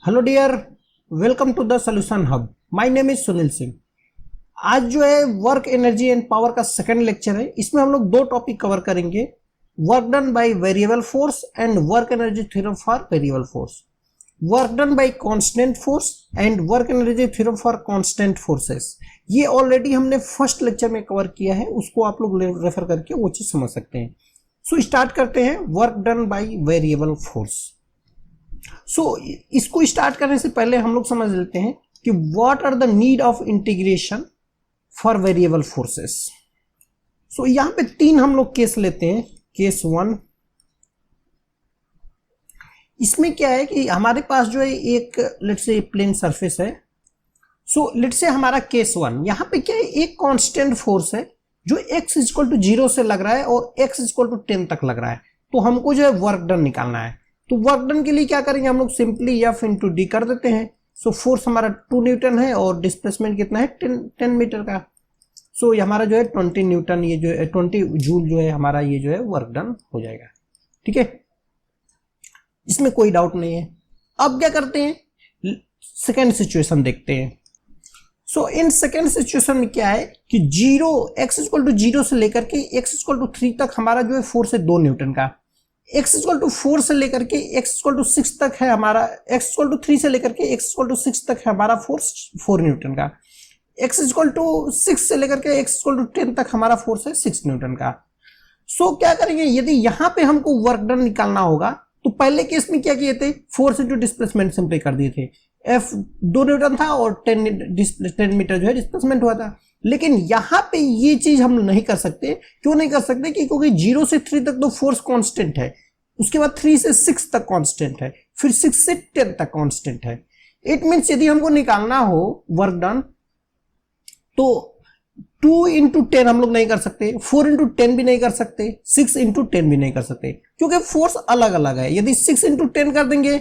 Hello dear, welcome to the solution hub. My name is Sunil Singh. आज जो है work energy and power का second lecture है। इसमें हम लोग दो टॉपिक कवर करेंगे, work done by variable force and work energy theorem for variable force, work done by constant force and work energy theorem for constant forces. ये already हमने first lecture में cover किया है, उसको आप लोग रेफर करके वो चीज समझ सकते हैं। सो स्टार्ट करते हैं work done by variable force. इसको स्टार्ट करने से पहले हम लोग समझ लेते हैं कि what are the need of integration for variable forces. यहां पे तीन हम लोग केस लेते हैं। केस वन, इसमें क्या है कि हमारे पास जो है एक लेट्स से प्लेन सरफेस है। लेट्स से हमारा केस वन, यहां पे क्या है, एक कांस्टेंट फोर्स है जो x इक्वल टू 0 से लग रहा है और x इक्वल टू 10 तक लग रहा है। तो हमको जो है वर्क डन निकालना है। तो वर्क डन के लिए क्या करेंगे, हम लोग सिंपली F इंटू डी कर देते हैं। फोर्स हमारा 2 न्यूटन है और डिस्प्लेसमेंट कितना है 10 मीटर का। ये हमारा जो है 20 न्यूटन, ये जो है 20 जूल जो है हमारा, ये जो है वर्क डन हो जाएगा। ठीक है, इसमें कोई डाउट नहीं है। अब क्या करते हैं, सेकेंड सिचुएशन देखते हैं। इन सेकेंड सिचुएशन में क्या है कि x इक्वल टू 0 से लेकर के x इक्वल टू 3 तक हमारा जो है फोर्स है 2 न्यूटन का। x इक्वल टू 4 से लेकर के x इक्वल टू 6 तक है हमारा, x इक्वल टू 3 से लेकर के x इक्वल टू 6 तक है हमारा फोर्स 4 न्यूटन का। x इक्वल टू 6 से लेकर के x इक्वल टू 10 तक हमारा फोर्स है 6 न्यूटन का। क्या करेंगे, यदि यहाँ पे हमको वर्क डन निकालना होगा तो पहले केस में क्या किए थे, फोर्स इंटू डिस्प्लेसमेंट सिंपली कर दिए थे। F 2 न्यूटन था और 10 मीटर जो है डिस्प्लेसमेंट हुआ था। लेकिन यहाँ पे ये चीज हम नहीं कर सकते। क्यों नहीं कर सकते, क्योंकि 0 से 3 तक तो फोर्स कांस्टेंट है, उसके बाद 3 से 6 तक कांस्टेंट है, फिर 6 से 10 तक कांस्टेंट है। इट मीन्स यदि हमको निकालना हो वर्क डन तो 2 इंटू 10 हम लोग नहीं कर सकते, 4 इंटू 10 भी नहीं कर सकते, 6 इंटू 10 भी नहीं कर सकते, क्योंकि फोर्स अलग अलग है। यदि 6 इंटू 10 कर देंगे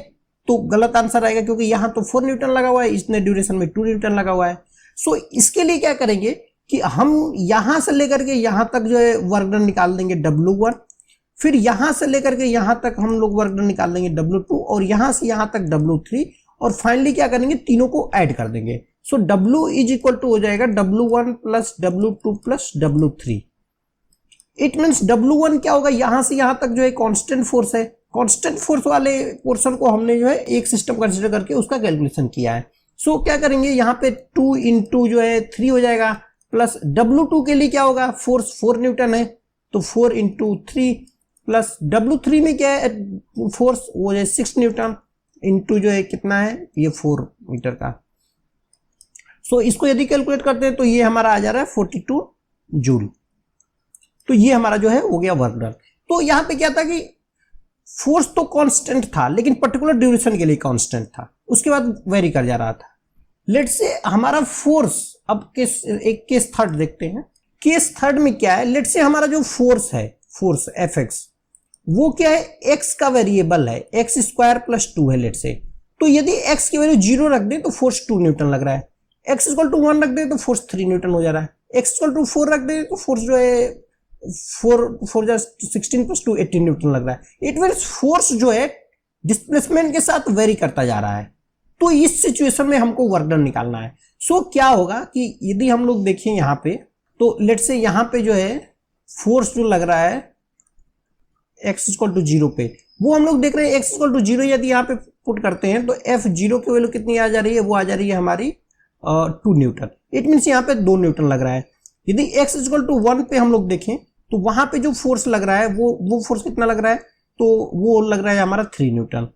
तो गलत आंसर आएगा, क्योंकि यहां तो 4 न्यूटन लगा हुआ है, इसने ड्यूरेशन में 2 न्यूटन लगा हुआ है। इसके लिए क्या करेंगे कि हम यहां से लेकर के यहां तक जो है वर्क डन निकाल देंगे W1, फिर यहां से लेकर के यहां तक हम लोग वर्क डन निकाल देंगे W2, और यहां से यहां तक W3, और फाइनली क्या करेंगे, तीनों को ऐड कर देंगे। W इज इक्वल टू हो जाएगा W1 plus W2 plus W3। It means W1 क्या होगा, यहां से यहां तक जो है कांस्टेंट फोर्स है। कांस्टेंट फोर्स वाले पोर्शन को हमने जो है एक सिस्टम कंसीडर करके उसका कैलकुलेशन किया है। क्या करेंगे, यहाँ पे 2 इंटू जो है 3 हो जाएगा, प्लस W2 के लिए क्या होगा, फोर्स 4 न्यूटन है, तो 4 इंटू 3 प्लस W3 में क्या है फोर्स, वो है 6 न्यूटन, इंटू जो है कितना है ये 4 मीटर का। इसको यदि कैलकुलेट करते हैं तो ये हमारा आ जा रहा है 42 जूल। तो ये हमारा जो है हो गया वर्क डन। तो यहाँ पे क्या था कि फोर्स तो कांस्टेंट था, लेकिन पर्टिकुलर ड्यूरेशन के लिए कांस्टेंट था, उसके बाद वेरी कर जा रहा था। लेट्स से हमारा फोर्स, अब एक केस थर्ड देखते हैं। केस थर्ड में क्या है, लेट्स से हमारा जो फोर्स है, फोर्स Fx, वो क्या है, x का वेरिएबल है, x स्क्वायर प्लस 2 है लेट्स से। तो यदि x की वैल्यू 0 रख दे तो फोर्स 2 न्यूटन लग रहा है, x इक्वल टू 1 रख दे तो फोर्स 3 न्यूटन हो जा रहा है, x इक्वल टू 4 रख दे तो फोर्स जो है 4 16 प्लस 2 18 न्यूटन लग रहा है। इट मीन्स फोर्स जो है डिस्प्लेसमेंट के साथ वेरी करता जा रहा है। तो इस सिचुएशन में हमको वर्क डन निकालना है। क्या होगा कि यदि हम लोग देखें यहाँ पे, तो लेट्स से यहाँ पे जो है फोर्स जो लग रहा है x इक्वल टू 0 पे, वो हम लोग देख रहे हैं x इक्वल टू 0 यदि यहाँ पे पुट करते हैं तो F0 की वैल्यू कितनी आ जा रही है, वो आ जा रही है हमारी 2 न्यूटन। इट मीन्स यहाँ पे 2 न्यूटन लग रहा है। यदि x इक्वल टू 1 पे हम लोग देखें तो वहां पे जो फोर्स लग रहा है वो फोर्स कितना लग रहा है, तो वो लग रहा है हमारा 3 न्यूटन।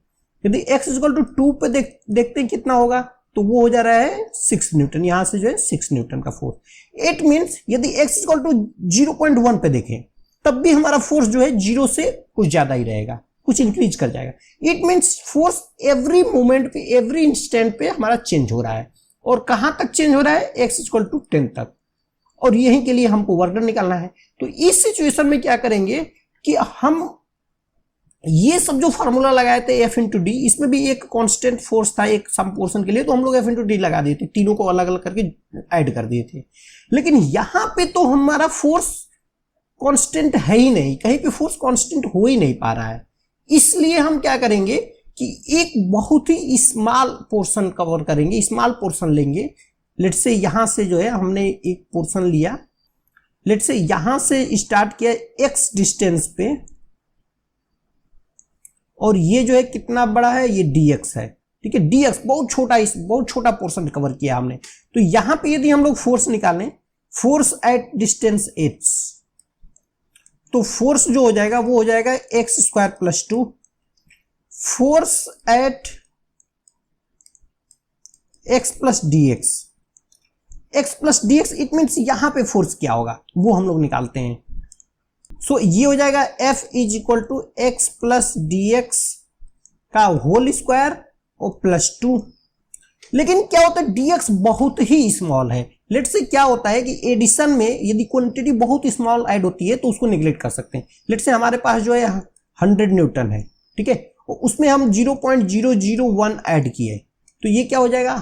यदि x इक्वल टू 2 पे देखते हैं कितना होगा, तो वो हो जा रहा है 6 न्यूटन, यहां से जो है 6 न्यूटन का फोर्स। इट मीन्स यदि x इक्वल टू 0.1 पे देखें तब भी हमारा फोर्स जो है 0 से कुछ ज्यादा ही रहेगा, कुछ इंक्रीज कर जाएगा। It means force every moment पे, एवरी इंस्टेंट पे हमारा चेंज हो रहा है। और कहां तक चेंज हो रहा है, x इक्वल टू 10 तक, और यही के लिए हमको वर्क डन निकालना है। तो इस सिचुएशन में क्या करेंगे कि हम ये सब जो फार्मूला लगाए थे F इंटू डी, इसमें भी एक कांस्टेंट फोर्स था एक सम पोर्शन के लिए, तो हम लोग F इंटू डी लगा दिए थे, तीनों को अलग अलग करके ऐड कर दिए थे। लेकिन यहां पे तो हमारा फोर्स कांस्टेंट है ही नहीं, कहीं पे फोर्स कांस्टेंट हो ही नहीं पा रहा है। इसलिए हम क्या करेंगे कि एक बहुत ही स्मॉल पोर्शन कवर करेंगे, स्मॉल पोर्शन लेंगे। लेट्स से यहां से जो है हमने एक पोर्शन लिया, लेट्स से यहां से स्टार्ट किया x डिस्टेंस पे, और ये जो है कितना बड़ा है, ये dx है, ठीक है। dx बहुत छोटा पोर्शन कवर किया हमने। तो यहां पे यदि हम लोग फोर्स निकालें, फोर्स एट डिस्टेंस h, तो फोर्स जो हो जाएगा वो हो जाएगा x square plus 2, force at x plus dx, x plus dx, it means यहां पे फोर्स क्या होगा वो हम लोग निकालते हैं। सो ये हो जाएगा F is equal to x plus d x का होल स्क्वायर और प्लस 2। लेकिन क्या होता है, dx बहुत ही स्मॉल है। लेट्स से क्या होता है कि एडिशन में यदि क्वांटिटी बहुत स्मॉल ऐड होती है तो उसको निगलेक्ट कर सकते हैं। लेट्स से हमारे पास जो है 100 न्यूटन है, ठीक है, और उसमें हम 0.001 ऐड किए, तो ये क्या हो जाएगा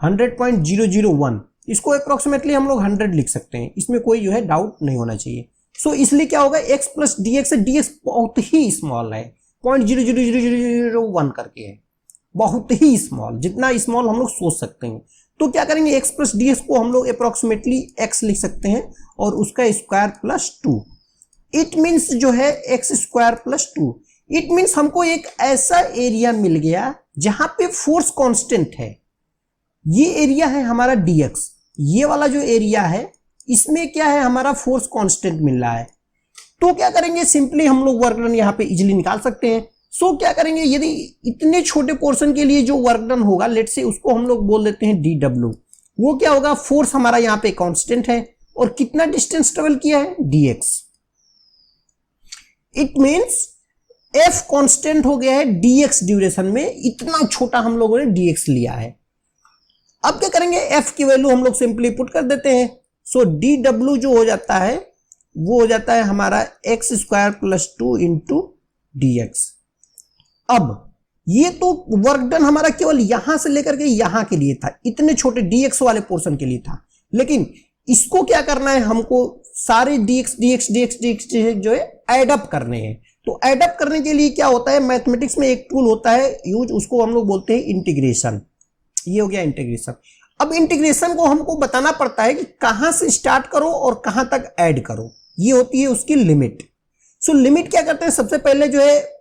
100.001। इसको अप्रोक्सीमेटली हम लोग 100 लिख सकते हैं, इसमें कोई जो है डाउट नहीं होना चाहिए। सो इसलिए क्या होगा, x plus d x, dx बहुत ही स्मॉल है, 0.00001 करके है, बहुत ही स्मॉल, जितना स्मॉल हम लोग सोच सकते हैं। तो क्या करेंगे, x प्लस डी एक्स को हम लोग अप्रोक्सीमेटली x लिख सकते हैं और उसका स्क्वायर प्लस 2। इट मीन्स जो है x square plus 2, it means हमको एक ऐसा एरिया मिल गया जहां पे फोर्स कांस्टेंट है। ये एरिया है हमारा dx, ये वाला जो एरिया है इसमें क्या है, हमारा फोर्स कांस्टेंट मिल रहा है। तो क्या करेंगे, सिंपली हम लोग वर्क डन यहां पे इजीली निकाल सकते हैं। सो क्या करेंगे, यदि इतने छोटे पोर्शन के लिए जो वर्क डन होगा, लेट्स से उसको हम लोग बोल देते हैं dw, वो क्या होगा, फोर्स हमारा यहाँ पे कांस्टेंट है और कितना डिस्टेंस ट्रेवल किया है, dx। It means f constant हो गया है dx ड्यूरेशन में, इतना छोटा हम लोगों ने dx लिया है। अब क्या करेंगे, f की वैल्यू हम लोग सिंपली पुट कर देते हैं। सो dw जो हो जाता है वो हो जाता है हमारा x square plus 2 into dx। अब ये तो वर्क डन हमारा केवल यहां से लेकर के यहां के लिए था, इतने छोटे dx वाले पोर्शन के लिए था। लेकिन इसको क्या करना है, हमको सारे dx जो है एड अप करने हैं। तो एड अप करने के लिए क्या होता है, मैथमेटिक्स में एक टूल होता है यूज, उसको हम लोग बोलते हैं इंटीग्रेशन। ये हो गया इंटीग्रेशन। अब इंटीग्रेशन को हमको बताना पड़ता है कि कहां से स्टार्ट करो और कहां तक ऐड करो, ये होती है उसकी लिमिट। सो लिमिट क्या करते हैं, सबसे पहले जो है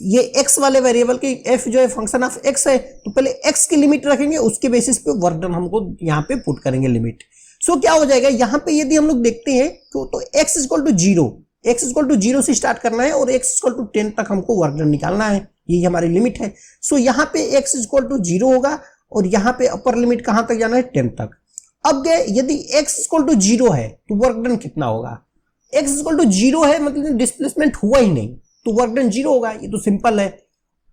ये x वाले वेरिएबल की f जो है फंक्शन ऑफ x है, तो पहले x की लिमिट रखेंगे, उसके बेसिस पे वर्क डन हमको यहाँ पे पुट करेंगे लिमिट। सो क्या हो जाएगा, यहाँ पे यदि हम लोग देखते हैं तो x equal to 0, x equal to 0 से स्टार्ट करना है और x इक्वल टू 10 तक हमको वर्क डन निकालना है, ये हमारी लिमिट है। सो यहाँ पे x इक्वल टू 0 होगा और यहाँ पे अपर लिमिट कहां तक जाना है, 10 तक। अब गए, यदि x इक्वल टू 0 है तो वर्क डन कितना होगा, x इक्वल टू 0 है मतलब डिस्प्लेसमेंट हुआ ही नहीं, तो वर्क डन 0 होगा, ये तो सिंपल है।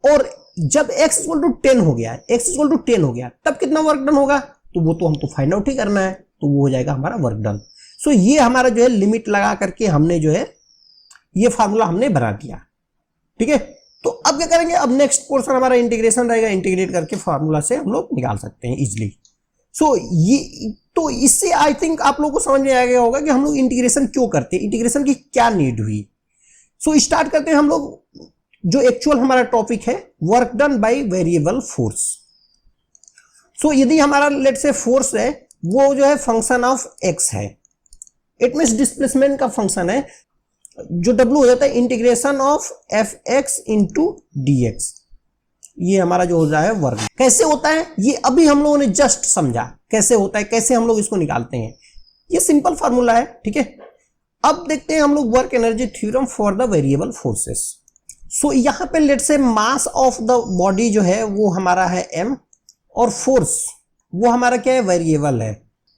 और जब x इक्वल टू 10 हो गया, x इक्वल टू 10 हो गया, तब कितना वर्क डन होगा, तो वो तो हमको फाइंड आउट ही करना है, तो वो हो जाएगा हमारा वर्क डन। सो ये हमारा जो है लिमिट लगा करके हमने जो है ये फार्मूला हमने बना दिया, ठीक है। तो अब क्या करेंगे, अब नेक्स्ट पोर्शन हमारा इंटीग्रेशन रहेगा, इंटीग्रेट करके फार्मूला से हम लोग निकाल सकते हैं इजिली। सो ये तो इससे आई थिंक आप लोगों को समझ में आ गया होगा कि हम लोग इंटीग्रेशन क्यों करते हैं, इंटीग्रेशन की क्या नीड हुई। सो स्टार्ट करते हैं हम लोग, जो एक्चुअल हमारा टॉपिक है, work done by variable force. So यदि हमारा लेट से फोर्स है वो जो है फंक्शन ऑफ x है, इट मींस डिस्प्लेसमेंट का फंक्शन है, जो w हो जाता है integration of fx into dx। ये हमारा जो हो रहा है वर्क कैसे होता है, ये अभी हम लोगों ने जस्ट समझा कैसे होता है, कैसे हम लोग इसको निकालते हैं। ये सिंपल फार्मूला है, ठीक है। अब देखते हैं हम लोग work energy theorem for the variable forces. So यहां पे लेट से मास ऑफ द बॉडी जो है वो हमारा है m, और फोर्स वो हमारा क्या है, वेरिएबल है,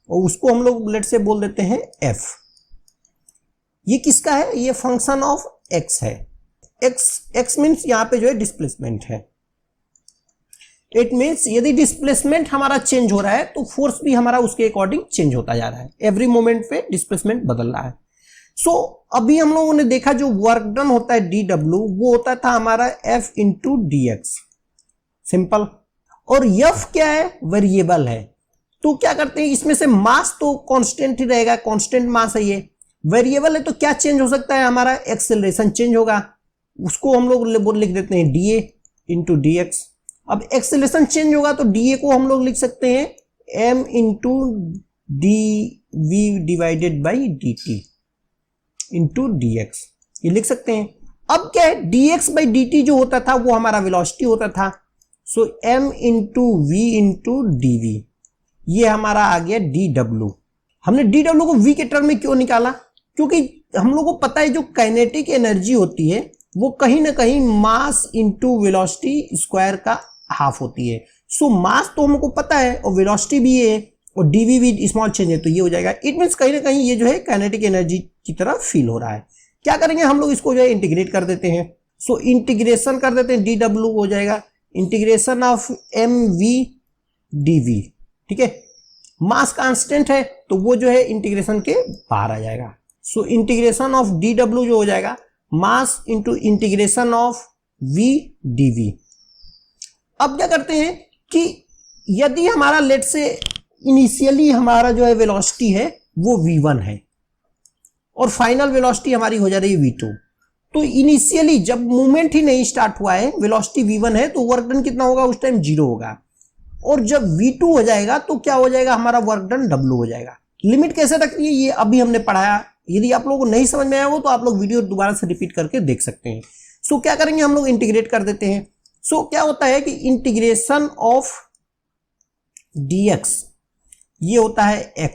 और उसको हम लोग लेट से बोल देते हैं f। ये किसका है, ये फंक्शन ऑफ x है, x मीन्स यहां पे जो है डिस्प्लेसमेंट है। इट मीन्स यदि डिस्प्लेसमेंट हमारा चेंज हो रहा है तो फोर्स भी हमारा उसके अकॉर्डिंग चेंज होता जा रहा है, एवरी मोमेंट पे डिस्प्लेसमेंट बदल रहा है। सो अभी हम लोगों ने देखा जो वर्क डन होता है dw, वो होता था हमारा f इंटू dx, सिंपल। और f क्या है, वेरिएबल है, तो क्या करते हैं, इसमें से मास तो कांस्टेंट ही रहेगा, कांस्टेंट मास है, ये वेरिएबल है तो क्या चेंज हो सकता है, हमारा एक्सेलरेशन चेंज होगा, उसको हम लोग लिख देते हैं dA इंटू dx। अब एक्सेलरेशन चेंज होगा तो dA को हम लोग लिख सकते हैं m into dv divided by dt into dx, ये लिख सकते हैं। अब क्या है, dx बाई dt जो होता था वो हमारा वेलोसिटी होता था, सो m into v into dv, ये हमारा आ गया dw। हमने dw को v के टर्म में क्यों निकाला, क्योंकि हम लोग को पता है जो काइनेटिक एनर्जी होती है वो कहीं ना कहीं मास इंटू वेलोसिटी स्क्वायर का हाफ होती है। सो मास तो हमको पता है और वेलोसिटी भी है और dv भी स्मॉल चेंज है, तो ये हो जाएगा। इट मीन्स कहीं ना कहीं ये जो है काइनेटिक एनर्जी की तरह फील हो रहा है। क्या करेंगे हम लोग, इसको जो है इंटीग्रेट कर देते हैं। सो इंटीग्रेशन कर देते हैं, dw हो जाएगा इंटीग्रेशन ऑफ mv dv, ठीक है। मास कांस्टेंट है तो वो जो है इंटीग्रेशन के बाहर आ जाएगा। सो इंटीग्रेशन ऑफ dw जो हो जाएगा mass into integration of v dv। अब क्या करते हैं कि यदि हमारा लेट से इनिशियली हमारा जो है वेलोसिटी है वो v1 है और फाइनल वेलोसिटी हमारी हो जा रही है v2, तो इनिशियली जब मूवमेंट ही नहीं स्टार्ट हुआ है वेलोसिटी v1 है तो वर्क डन कितना होगा, उस टाइम 0 होगा। और जब v2 हो जाएगा तो क्या हो जाएगा, हमारा वर्क डन w हो जाएगा। लिमिट कैसे रखनी है ये अभी हमने पढ़ाया, यदि आप लोगों को नहीं समझ में आया हो तो आप लोग वीडियो दोबारा से रिपीट करके देख सकते हैं। सो क्या करेंगे हम लोग इंटीग्रेट कर देते हैं। सो क्या होता है कि इंटीग्रेशन ऑफ dx ये होता है x,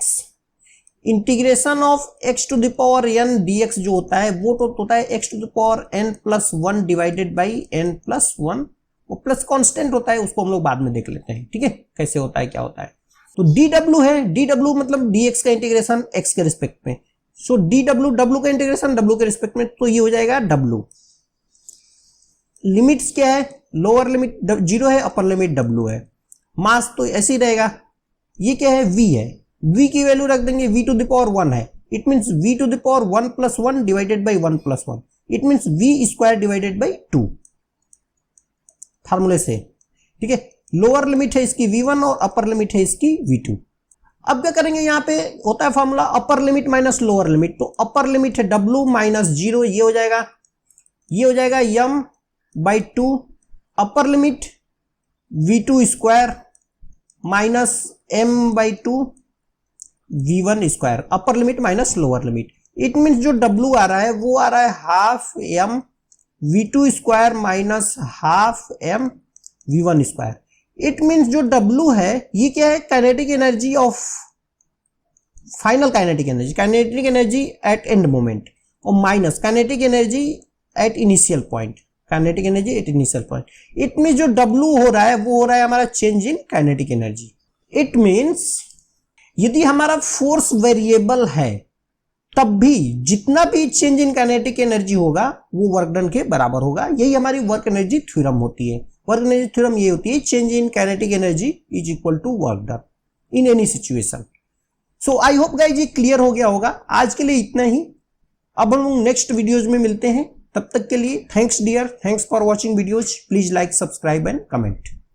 integration of x to the power n dx जो होता है वो तो होता है x to the power n plus 1 divided by n plus 1, वो प्लस कांस्टेंट होता है, उसको हम लोग बाद में देख लेते हैं, ठीक है कैसे होता है क्या होता है। तो dw है, dw मतलब dx का इंटीग्रेशन x के रिस्पेक्ट में। सो dw w का इंटीग्रेशन w के रिस्पेक्ट में, तो ये हो जाएगा w। लिमिट्स क्या है, लोअर लिमिट 0 है, अपर लिमिट w है। मास तो ऐसे ही रहेगा, ये क्या है v है, v की वैल्यू रख देंगे v टू द पावर 1 है, it means v to the power 1 plus 1 divided by 1 plus 1, it means v square divided by 2 फार्मूले से, ठीक है। लोअर लिमिट है इसकी v1 और अपर लिमिट है इसकी v2। अब क्या करेंगे, यहाँ पे होता है formula upper limit minus lower limit, तो अपर लिमिट है w माइनस 0, ये हो जाएगा, ये हो जाएगा m by 2, upper limit v2 square minus m by 2 v1 square, upper limit minus lower limit. It means जो w आ रहा है वो आ रहा है half m v2 square minus half m v1 square. It means जो w है ये क्या है, kinetic energy of final kinetic energy at end moment, और minus kinetic energy at initial point, kinetic energy at initial point. It means जो w हो रहा है वो हो रहा है हमारा change in kinetic energy. It means यदि हमारा फोर्स वेरिएबल है तब भी जितना भी चेंज इन काइनेटिक एनर्जी होगा वो वर्क डन के बराबर होगा। यही हमारी वर्क एनर्जी थ्योरम होती है। वर्क एनर्जी थ्योरम ये होती है, change in kinetic energy is equal to work done in any situation. So I hope guys ये क्लियर हो गया होगा। आज के लिए इतना ही, अब हम लोग नेक्स्ट वीडियोज में मिलते हैं। तब तक के लिए thanks dear, thanks for watching videos. Please like, subscribe and comment.